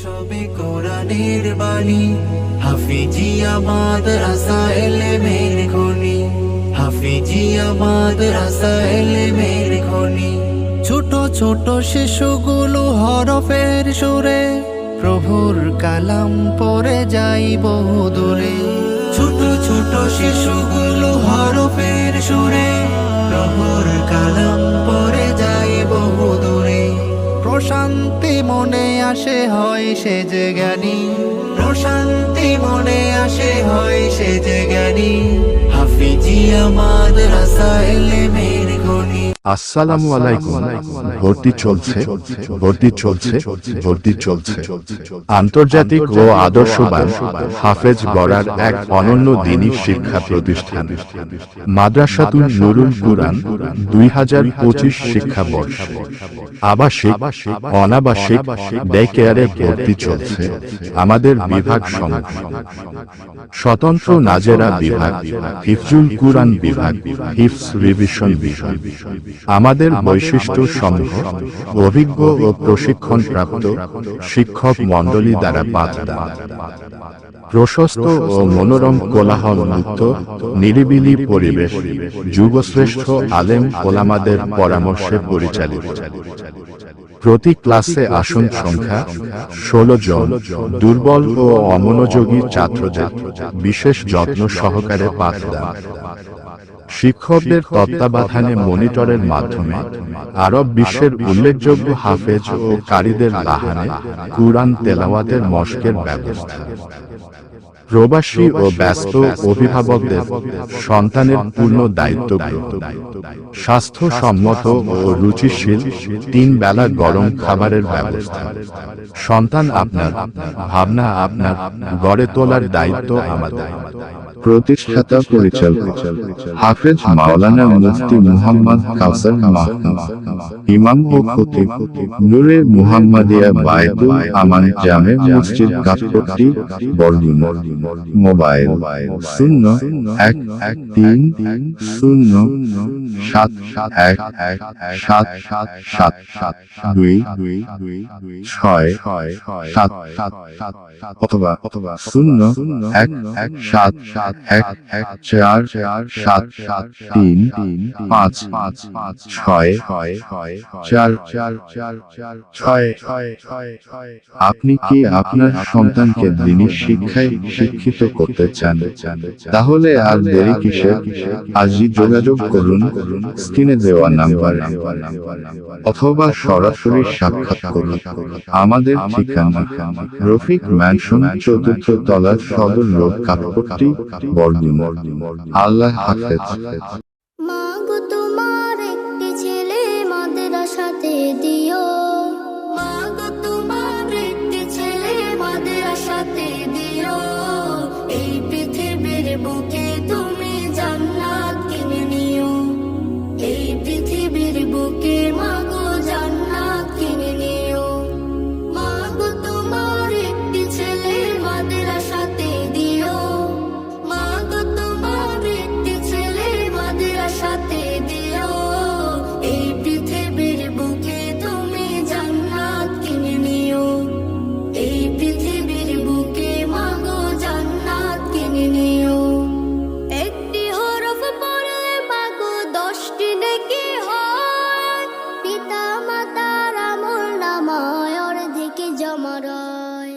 সবে কোরআনের বাণী, হাফিজিয়া মাদ্রাসা ইলমের খনি, হাফিজিয়া মাদ্রাসা ইলমের খনি। ছোট ছোট শিশুগুলো হরফের সুরে প্রভুর কালাম পড়ে যাই বহু দূরে। ছোট ছোট শিশুগুলো হরফের সুরে প্রভুর কালাম পড়ে যাই বহু দূরে। প্রশান্তি মনে আসে হয় সে যে জ্ঞানী, প্রশান্তি মনে আসে হয় সে যে জ্ঞানী, হাফিজিয়া মাদ্রাসা ইলমের খনি। আসসালামু আলাইকুম। ভর্তি চলছে, ভর্তি চলছে, ভর্তি চলছে। আন্তর্জাতিক ও আদর্শবান হাফেজ গড়ার এক অনন্য দ্বীনি শিক্ষা প্রতিষ্ঠান মাদ্রাসাতুল নুরুল কুরআন 2025 শিক্ষাবর্ষ। আবাসিক, অনাবাসিক, ডে কেয়ারে ভর্তি চলছে আমাদের বিভাগ সমূহ। স্বতন্ত্র নাজেরা বিভাগ, হিফজুল কুরআন বিভাগ, হিফজ রিভিশন বিভাগ। আমাদের বৈশিষ্ট্য সমূহ অভিজ্ঞ ও প্রশিক্ষণপ্রাপ্ত শিক্ষক মণ্ডলী দ্বারা পাঠদান। প্রশস্ত ও মনোরম কোলাহল মুক্ত নিরিবিলি পরিবেশ যুগশ্রেষ্ঠ আলেম ওলামাদের পরামর্শে পরিচালিত। প্রতি ক্লাসে আসন সংখ্যা 16 জন। দুর্বল ও অমনোযোগী ছাত্রদের বিশেষ যত্ন সহকারে পাঠদান। শিক্ষকদের তত্ত্বাবধানে মনিটরের মাধ্যমে আরব বিশ্বের উল্লেখযোগ্য হাফেজ ও কারীদের লাহানে কুরআন তেলাওয়াতের মশকের ব্যবস্থা। প্রবাসী ও ব্যস্ত অভিভাবকদের সন্তানের পূর্ণ দায়িত্ব গ্রহণ। স্বাস্থ্যসম্মত ও রুচিশীল 3 বেলা গরম খাবারের ব্যবস্থা। সন্তান আপনার, ভাবনা আপনার, গড়ে তোলার দায়িত্ব আমাদের। প্রতিষ্ঠাতা পরিচালক হাফেজ মাওলানা মুফতি মুহাম্মদ কাউসার মাহমুদ, ইমাম ও খতিব নূরে মুহাম্মাদিয়া বায়তুল আমান জামে মসজিদ কাঠপট্টি বরগুনা। মোবাইল 0-1-3-0-7-1-7-2-6-7 অথবা 0-1-7-1-3-5-6-4-6 আপনি কি আপনার সন্তানকে দ্বীনি শিক্ষায় শিক্ষিত করতে চান? তাহলে আর দেরি কিসের? আজই যোগাযোগ করুন স্ক্রিনে দেওয়া নাম্বারে অথবা সরাসরি সাক্ষাৎ করুন। আমাদের ঠিকানা রফিক ম্যানশন, 4th তলা, সদর রোড, কাঠপট্টি, বরগুনা। আল্লাহ হাফেজ। মাগো তোমার একটি ছেলে মাদ্রাসাতে দিও, মাগো তোমার একটি ছেলে মাদ্রাসাতে দিও। এই পৃথিবীর বুকে তুমি জান্নাত কিনে নিও, এই পৃথিবীর বুকে মাগো জান্নাত কিনে নিও। মাগো তোমার একটি ছেলে মাদ্রাসাতে দিও, মাগো তোমার একটি ছেলে মাদ্রাসাতে দিও। এই পৃথিবীর বুকে তুমি জান্নাত কিনে নিও, এই পৃথিবীর বুকে মাগো জান্নাত কিনে নিও। একটি হরফ পড়লে মাগো 10টি নেকি হয়, পিতা মাতার আমল নামায় অর্ধেক জমা রয়।